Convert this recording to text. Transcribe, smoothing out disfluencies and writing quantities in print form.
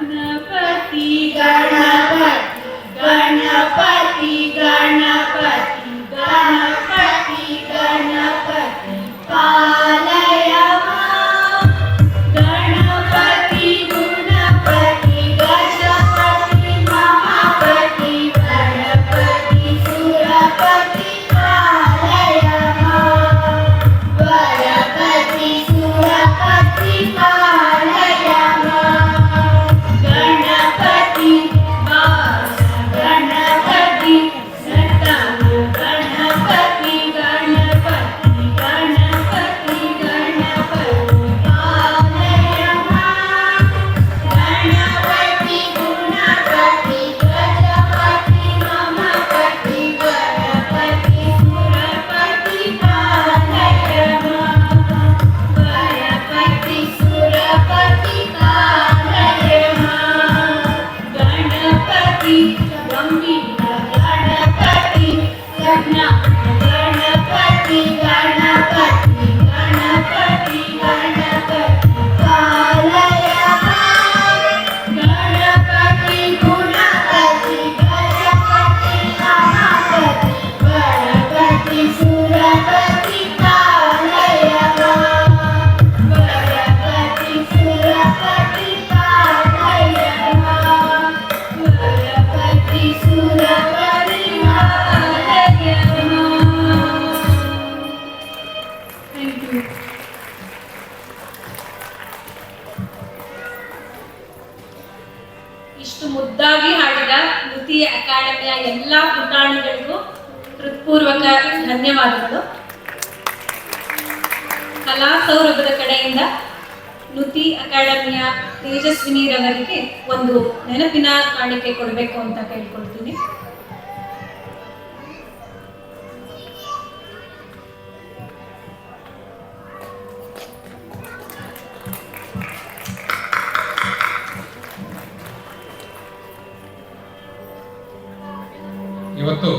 गणपति गणपति गणपति गणपति गणपति गणपति पालय मां गणपति गुणपति गजपति महापति गणपति सुरपति पालय मां वरपति सुरपति पालय मां गणपति वास गणपति सतम गणपति गणपति गणपति गणपति पालय मां गणपति गुणपति गजपति महापति गणपति सुरपति पालय मां गणपति सुरपति पालय मां गणपति गंभीर गणपति गणपति गणपति गणपति गणपति पालय मां गणपति गुणपति गजपति महापति गणपति सुरपति पालय मां गणपति सुरपति पालय मां गणपति सुरपति पालय मां। Thank you. ಇಷ್ಟು ಮುದ್ದಾಗಿ ಹಾಡಿದ ನುತಿ ಅಕಾಡೆಮಿಯ ಎಲ್ಲ ಪುಟಾಣಿಗಳಿಗೂ ಹೃತ್ಪೂರ್ವಕ ಧನ್ಯವಾದಗಳು. ಕಲಾ ಸೌರಭದ ಕಡೆಯಿಂದ ನುತಿ ಅಕಾಡೆಮಿಯ ತೇಜಸ್ವಿನಿರವರಿಗೆ ಒಂದು ನೆನಪಿನ ಕಾಣಿಕೆ ಕೊಡಬೇಕು ಅಂತ ಕೇಳ್ಕೊಳ್ತೀನಿ. ಇವತ್ತು